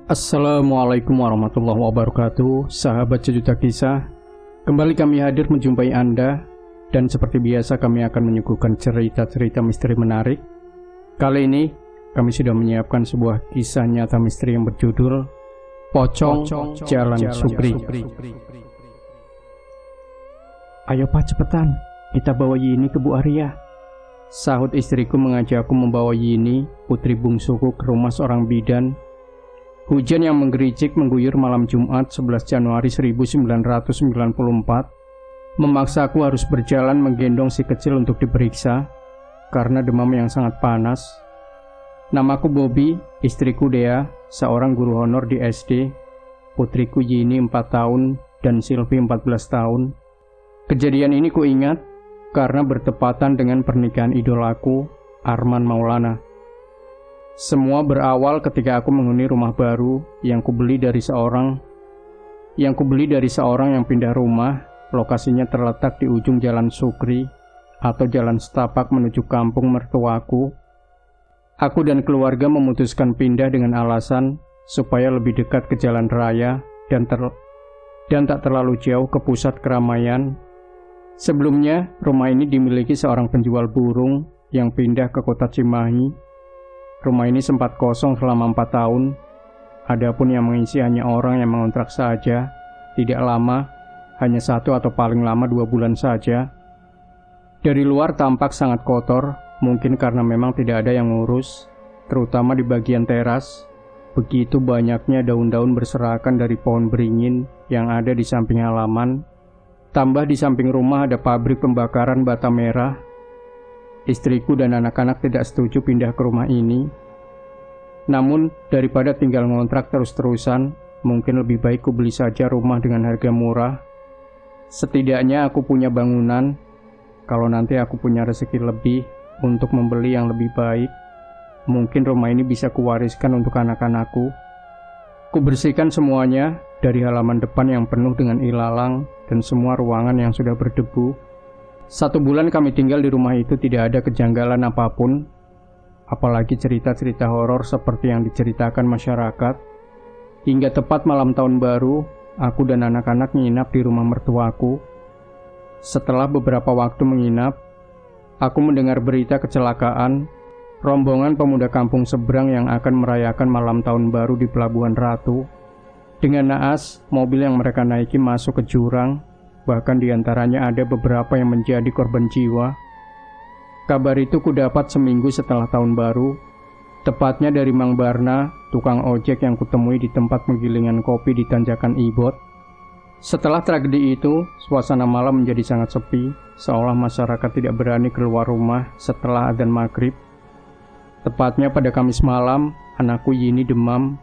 Assalamualaikum warahmatullahi wabarakatuh, sahabat sejuta kisah. Kembali kami hadir menjumpai Anda, dan seperti biasa kami akan menyuguhkan cerita-cerita misteri menarik. Kali ini, kami sudah menyiapkan sebuah kisah nyata misteri yang berjudul Pocong Jalan Sugri. Ayo Pak, cepetan, kita bawa Yini ke Bu Arya. Sahut istriku mengajakku membawa Yini, putri bungsuku, ke rumah seorang bidan. Hujan yang menggericik mengguyur malam Jumat 11 Januari 1994 memaksaku harus berjalan menggendong si kecil untuk diperiksa karena demam yang sangat panas. Namaku Bobby, istriku Dea, seorang guru honor di SD, putriku Yini 4 tahun dan Sylvie 14 tahun. Kejadian ini kuingat karena bertepatan dengan pernikahan idolaku, Arman Maulana. Semua berawal ketika aku menghuni rumah baru yang kubeli dari seorang yang pindah rumah. Lokasinya terletak di ujung Jalan Sugri atau Jalan Setapak menuju kampung mertuaku. Aku dan keluarga memutuskan pindah dengan alasan supaya lebih dekat ke jalan raya dan tak terlalu jauh ke pusat keramaian. Sebelumnya, rumah ini dimiliki seorang penjual burung yang pindah ke kota Cimahi. Rumah ini sempat kosong selama 4 tahun. Adapun yang mengisi hanya orang yang mengontrak saja. Tidak lama, hanya 1 atau paling lama 2 bulan saja. Dari luar tampak sangat kotor, mungkin karena memang tidak ada yang ngurus, terutama di bagian teras. Begitu banyaknya daun-daun berserakan dari pohon beringin yang ada di samping halaman. Tambah di samping rumah ada pabrik pembakaran bata merah. Istriku dan anak-anak tidak setuju pindah ke rumah ini. Namun, daripada tinggal ngontrak terus-terusan, mungkin lebih baik ku beli saja rumah dengan harga murah. Setidaknya aku punya bangunan. Kalau nanti aku punya rezeki lebih untuk membeli yang lebih baik, mungkin rumah ini bisa kuwariskan untuk anak-anakku. Ku bersihkan semuanya, dari halaman depan yang penuh dengan ilalang dan semua ruangan yang sudah berdebu. 1 bulan kami tinggal di rumah itu tidak ada kejanggalan apapun, apalagi cerita-cerita horor seperti yang diceritakan masyarakat. Hingga tepat malam tahun baru, aku dan anak-anak menginap di rumah mertuaku. Setelah beberapa waktu menginap, aku mendengar berita kecelakaan rombongan pemuda kampung seberang yang akan merayakan malam tahun baru di Pelabuhan Ratu. Dengan naas, mobil yang mereka naiki masuk ke jurang. Bahkan diantaranya ada beberapa yang menjadi korban jiwa. Kabar itu kudapat seminggu setelah tahun baru, tepatnya dari Mang Barna, tukang ojek yang kutemui di tempat penggilingan kopi di Tanjakan Ibot. Setelah tragedi itu, suasana malam menjadi sangat sepi, seolah masyarakat tidak berani keluar rumah setelah adzan maghrib. Tepatnya pada Kamis malam, anakku Yini demam.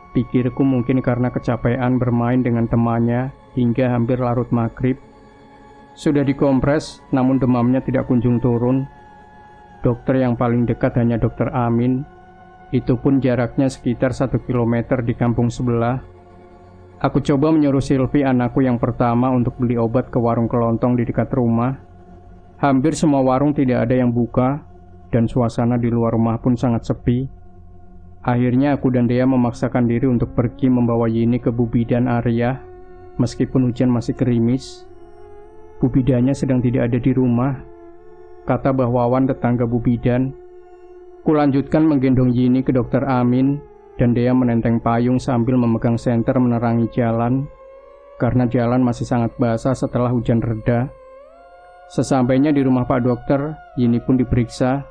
Pikirku mungkin karena kecapean bermain dengan temannya hingga hampir larut maghrib. Sudah dikompres, namun demamnya tidak kunjung turun. Dokter yang paling dekat hanya Dokter Amin. Itu pun jaraknya sekitar 1 km di kampung sebelah. Aku coba menyuruh Sylvie, anakku yang pertama, untuk beli obat ke warung kelontong di dekat rumah. Hampir semua warung tidak ada yang buka, dan suasana di luar rumah pun sangat sepi. Akhirnya aku dan Dea memaksakan diri untuk pergi membawa Yini ke Bu Bidan Arya. Meskipun hujan masih gerimis, Bu Bidannya sedang tidak ada di rumah, kata Mbah Wawan, tetangga Bu Bidan. Kulanjutkan menggendong Yini ke Dokter Amin, dan Dea menenteng payung sambil memegang senter menerangi jalan, karena jalan masih sangat basah setelah hujan reda. Sesampainya di rumah Pak Dokter, Yini pun diperiksa,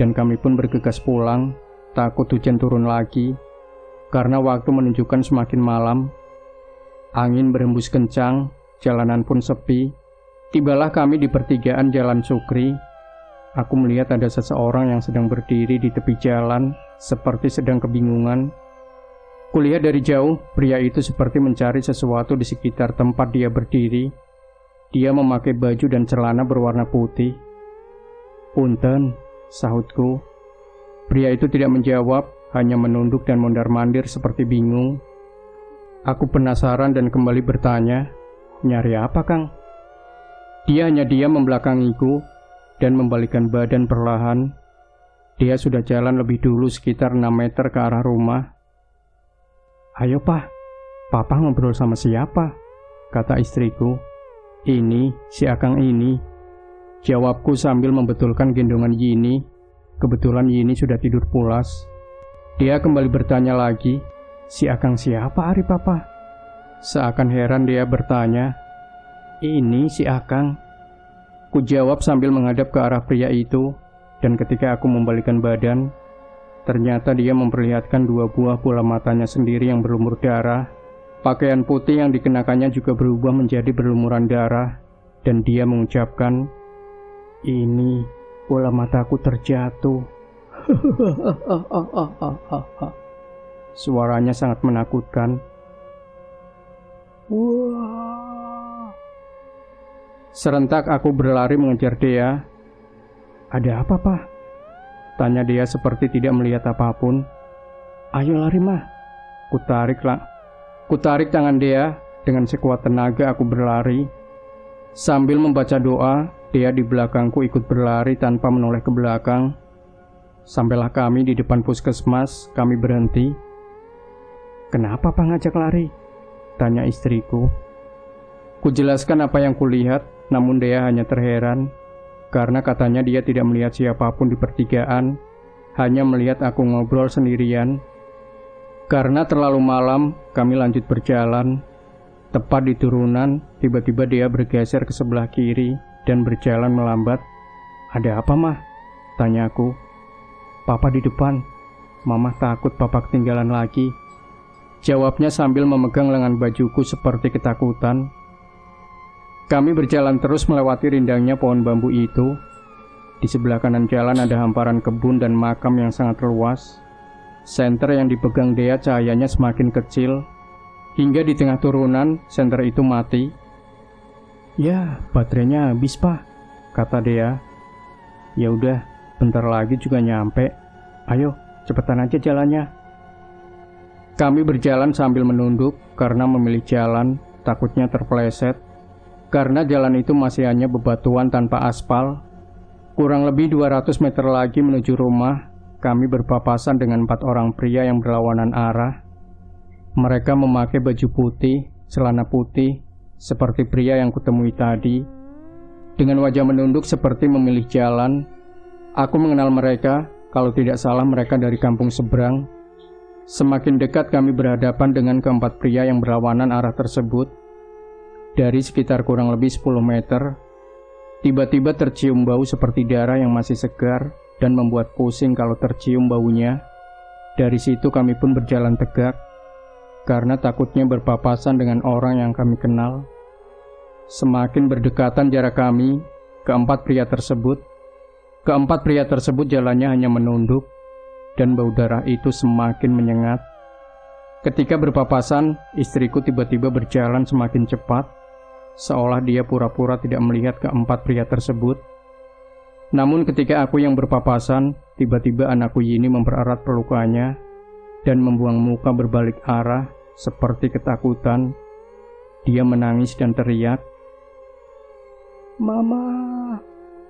dan kami pun bergegas pulang. Takut hujan turun lagi, karena waktu menunjukkan semakin malam. Angin berhembus kencang, jalanan pun sepi. Tibalah kami di pertigaan Jalan Sugri. Aku melihat ada seseorang yang sedang berdiri di tepi jalan, seperti sedang kebingungan. Kulihat dari jauh, pria itu seperti mencari sesuatu di sekitar tempat dia berdiri. Dia memakai baju dan celana berwarna putih. "Punten," sahutku. Pria itu tidak menjawab, hanya menunduk dan mondar-mandir seperti bingung. Aku penasaran dan kembali bertanya, "Nyari apa, Kang?" Dia hanya diam membelakangiku dan membalikkan badan perlahan. Dia sudah jalan lebih dulu sekitar 6 meter ke arah rumah. Ayo Pak, Papa ngobrol sama siapa? Kata istriku. Ini, si Akang ini. Jawabku sambil membetulkan gendongan Yini. Kebetulan Yini sudah tidur pulas. Dia kembali bertanya lagi, si Akang siapa Ari Papa? Seakan heran dia bertanya, ini si Akang. Ku jawab sambil menghadap ke arah pria itu, dan ketika aku membalikkan badan, ternyata dia memperlihatkan 2 buah bola matanya sendiri yang berlumur darah. Pakaian putih yang dikenakannya juga berubah menjadi berlumuran darah, dan dia mengucapkan, ini bola mataku terjatuh. Suaranya sangat menakutkan. Wah. Serentak aku berlari mengejar dia. Ada apa, Pak? Tanya dia seperti tidak melihat apapun. Ayo lari, Mah. Kutarik tangan dia. Dengan sekuat tenaga aku berlari. Sambil membaca doa, dia di belakangku ikut berlari tanpa menoleh ke belakang. Sampailah kami di depan puskesmas, kami berhenti. Kenapa Pak ngajak lari? Tanya istriku. Kujelaskan apa yang kulihat, namun dia hanya terheran. Karena katanya dia tidak melihat siapapun di pertigaan, hanya melihat aku ngobrol sendirian. Karena terlalu malam, kami lanjut berjalan. Tepat di turunan, tiba-tiba dia bergeser ke sebelah kiri dan berjalan melambat. Ada apa, Mah? Tanyaku. Papa di depan. Mama takut Papa ketinggalan lagi. Jawabnya sambil memegang lengan bajuku seperti ketakutan. Kami berjalan terus melewati rindangnya pohon bambu itu. Di sebelah kanan jalan ada hamparan kebun dan makam yang sangat luas. Senter yang dipegang Dea cahayanya semakin kecil. Hingga di tengah turunan, senter itu mati. Ya, baterainya habis, Pak, kata Dea. Ya udah, bentar lagi juga nyampe. Ayo, cepetan aja jalannya. Kami berjalan sambil menunduk karena memilih jalan, takutnya terpeleset. Karena jalan itu masih hanya bebatuan tanpa aspal. Kurang lebih 200 meter lagi menuju rumah, kami berpapasan dengan 4 orang pria yang berlawanan arah. Mereka memakai baju putih, celana putih, seperti pria yang kutemui tadi. Dengan wajah menunduk seperti memilih jalan, aku mengenal mereka, kalau tidak salah mereka dari kampung seberang. Semakin dekat kami berhadapan dengan keempat pria yang berlawanan arah tersebut. Dari sekitar kurang lebih 10 meter, tiba-tiba tercium bau seperti darah yang masih segar dan membuat pusing kalau tercium baunya. Dari situ kami pun berjalan tegak, karena takutnya berpapasan dengan orang yang kami kenal. Semakin berdekatan jarak kami, keempat pria tersebut jalannya hanya menunduk, dan bau darah itu semakin menyengat. Ketika berpapasan, istriku tiba-tiba berjalan semakin cepat, seolah dia pura-pura tidak melihat keempat pria tersebut. Namun ketika aku yang berpapasan, tiba-tiba anakku Yini mempererat pelukannya dan membuang muka berbalik arah seperti ketakutan. Dia menangis dan teriak, "Mama,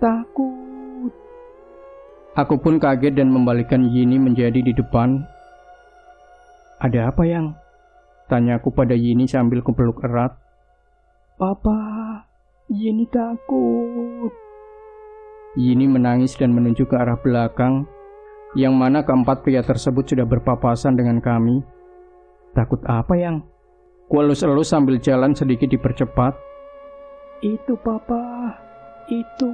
takut." Aku pun kaget dan membalikkan Yini menjadi di depan. Ada apa yang? Tanyaku pada Yini sambil kupeluk erat. Papa, Yini takut. Yini menangis dan menunjuk ke arah belakang, yang mana keempat pria tersebut sudah berpapasan dengan kami. Takut apa yang? Ku elus-elus sambil jalan sedikit dipercepat. Itu Papa, itu.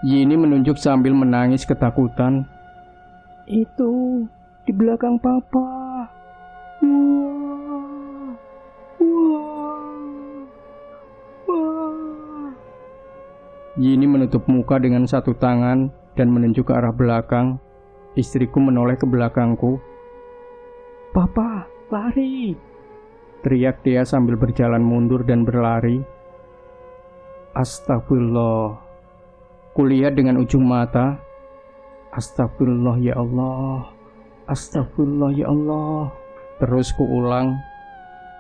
Yini menunjuk sambil menangis ketakutan. Itu, di belakang Papa. Yini menutup muka dengan satu tangan dan menunjuk ke arah belakang. Istriku menoleh ke belakangku. Papa, lari! Teriak dia sambil berjalan mundur dan berlari. Astagfirullah. Kulihat dengan ujung mata. Astagfirullah ya Allah. Astagfirullah ya Allah. Terus kuulang.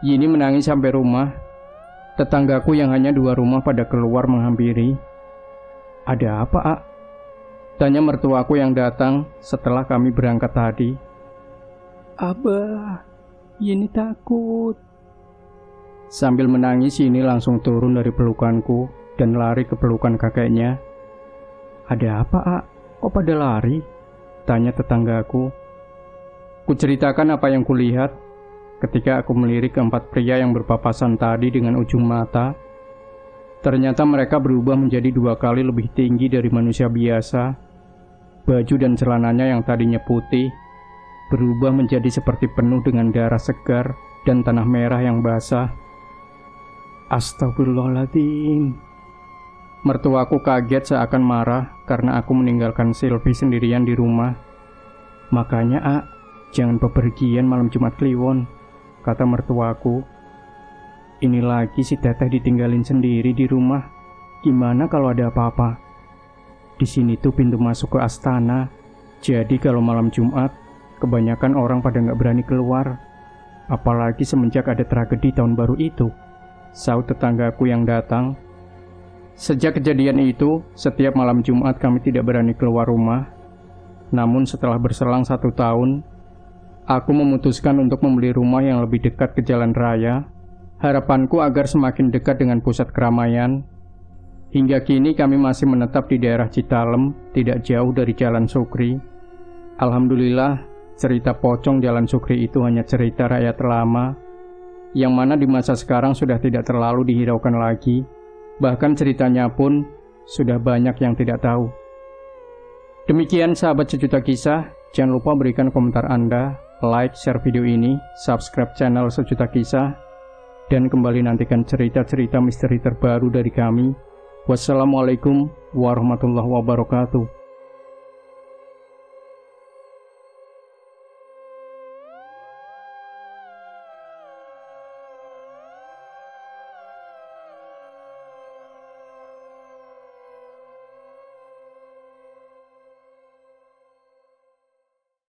Yini menangis sampai rumah. Tetanggaku yang hanya 2 rumah pada keluar menghampiri. Ada apa, Ak? Tanya mertuaku yang datang setelah kami berangkat tadi. Abah, Yeni takut. Sambil menangis, Yeni langsung turun dari pelukanku dan lari ke pelukan kakeknya. Ada apa, A? Kok pada lari? Tanya tetanggaku. Kuceritakan apa yang kulihat ketika aku melirik keempat pria yang berpapasan tadi dengan ujung mata. Ternyata mereka berubah menjadi 2 kali lebih tinggi dari manusia biasa. Baju dan celananya yang tadinya putih berubah menjadi seperti penuh dengan darah segar dan tanah merah yang basah. Astagfirullahaladzim. Mertuaku kaget seakan marah karena aku meninggalkan Sylvie sendirian di rumah. Makanya, A, jangan bepergian malam Jumat Kliwon, kata mertuaku. Ini lagi si Teteh ditinggalin sendiri di rumah. Gimana kalau ada apa-apa? Di sini tuh pintu masuk ke astana. Jadi kalau malam Jumat, kebanyakan orang pada nggak berani keluar. Apalagi semenjak ada tragedi tahun baru itu, sahut tetanggaku yang datang. Sejak kejadian itu, setiap malam Jumat kami tidak berani keluar rumah. Namun setelah berselang 1 tahun, aku memutuskan untuk membeli rumah yang lebih dekat ke jalan raya. Harapanku agar semakin dekat dengan pusat keramaian. Hingga kini kami masih menetap di daerah Citalem, tidak jauh dari Jalan Sukri. Alhamdulillah, cerita pocong Jalan Sukri itu hanya cerita rakyat lama, yang mana di masa sekarang sudah tidak terlalu dihiraukan lagi. Bahkan ceritanya pun sudah banyak yang tidak tahu. Demikian sahabat Sejuta Kisah, jangan lupa berikan komentar Anda, like, share video ini, subscribe channel Sejuta Kisah, dan kembali nantikan cerita-cerita misteri terbaru dari kami. Wassalamualaikum warahmatullahi wabarakatuh.